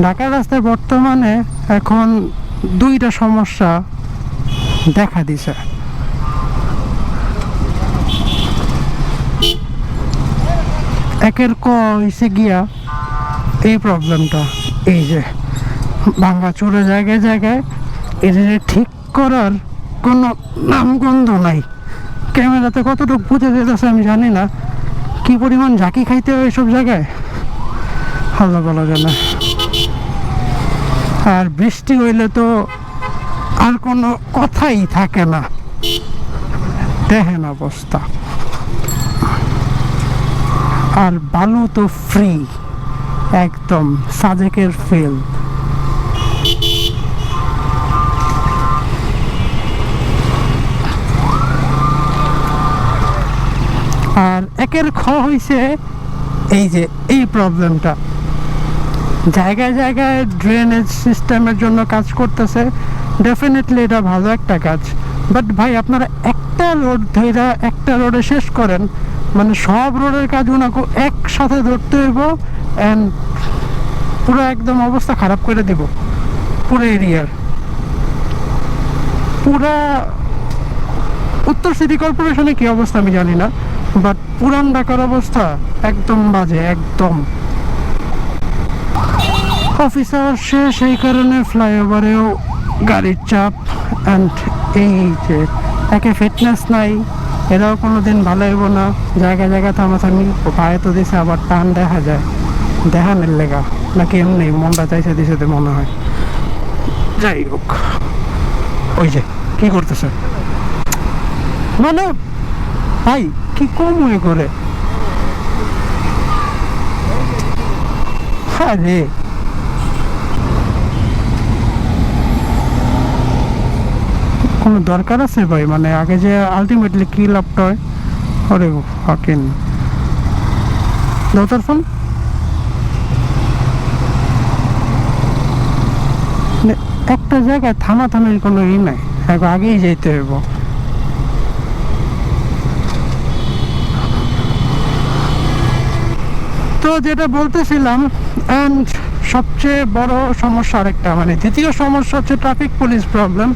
ঢাকার রাস্তায় বর্তমানে এখন দুইটা সমস্যা দেখা দিছে। একের হইছে গিয়া এই প্রবলেমটা, এই যে ভাঙা চোরা জায়গায় জায়গায় এদের ঠিক করার কোনো নামগন্ধ নাই। ক্যামেরাতে কতটুকু বুঝে যেতেছে আমি জানি না, কি পরিমাণ ঝাঁকি খাইতে হয় এসব জায়গায় হাল্লা বলা যায় না। আর বৃষ্টি হইলে তো আর কোনো কথাই থাকে না, দেখেন অবস্থা। আর বালু তো ফ্রি, একদম সাজেকের ফিল। আর একের হইছে এই যে এই প্রবলেমটা, জায়গায় জায়গায় ড্রেনেজ সিস্টেমের জন্য কাজ করতেছে, ডেফিনেটলি এটা ভালো একটা কাজ। বাট ভাই আপনারা একটা রোড ধরে একটা রোডে শেষ করেন, মানে সব রোডের কাজ ওনাকে একসাথে ধরতে হইব অ্যান্ড পুরো একদম অবস্থা খারাপ করে দিব পুরো এরিয়ার। পুরা উত্তর সিটি কর্পোরেশনে কি অবস্থা আমি জানি না, বাট পুরান ঢাকার অবস্থা একদম বাজে, একদম। অফিস আওয়ার শেষ, এই কারণে ফ্লাইওভারেও গাড়ির চাপ। অ্যান্ড এই যে একে ফিটনেস নাই, এরাও কোনো দিন ভালো হইব না। জায়গায় জায়গায় থামাথামি পায়ে তো দিছে, আবার টান দেখা যায় দেখানের লেগা নাকি এমনি মনটা চাইছে দিছে মনে হয়। যাই হোক, ওই যে কি করতেছে মানে ভাই কি কম হয়ে করে। হ্যাঁ রে, কোনো দরকার আছে ভাই? মানে আগে যে আলটিমেটলি কি লাভটা হয়। আরে ফাকিন দাও তার ফোন। একটা জায়গায় থামাথামির কোনো ই নাই, আগেই যেতে হইব। তো যেটা বলতেছিলাম, অ্যান্ড সবচেয়ে বড় সমস্যা আরেকটা, মানে দ্বিতীয় সমস্যা হচ্ছে ট্রাফিক পুলিশ প্রবলেম।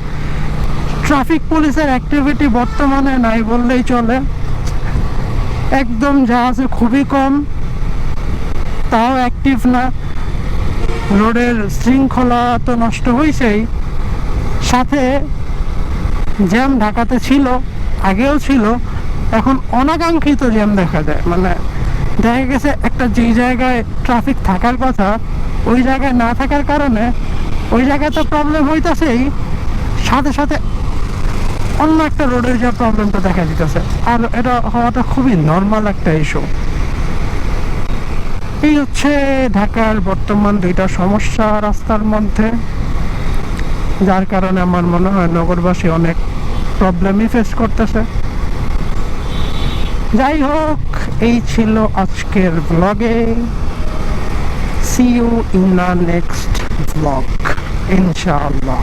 ট্রাফিক পুলিশের অ্যাক্টিভিটি বর্তমানে নাই বললেই চলে, একদম যা আছে খুবই কম, তাও অ্যাক্টিভ না। রোডের শৃঙ্খলা তো নষ্ট হয়েছেই, সাথে জ্যাম ঢাকাতে ছিল, আগেও ছিল, এখন অনাকাঙ্ক্ষিত জ্যাম দেখা যায়। মানে দেখা গেছে একটা যে জায়গায় ট্রাফিক থাকার কথা ওই জায়গায় না থাকার কারণে ওই জায়গায় তো প্রবলেম হইতেছেই, সাথে সাথে অন্য একটা রোডের যা প্রবলেমটা দেখা দিতেছে। আর এটা হওয়াটা খুবই নর্মাল একটা ইস্যু। এই হচ্ছে ঢাকার বর্তমান দুইটা সমস্যা রাস্তার মধ্যে, যার কারণে আমার মনে হয় নগরবাসী অনেক প্রবলেমই ফেস করতেছে। যাই হোক, এই ছিল আজকের ব্লগে। See you in the next blog ইনশাআল্লাহ।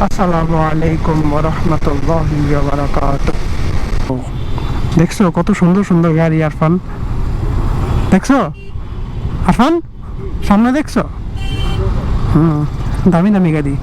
আসসালামু আলাইকুম ওয়া রাহমাতুল্লাহি ওয়া বারাকাতুহু। দেখছো কত সুন্দর সুন্দর গাড়ি আরফান, দেখছো আরফান সামনে দেখছো? দামি দামি গাড়ি।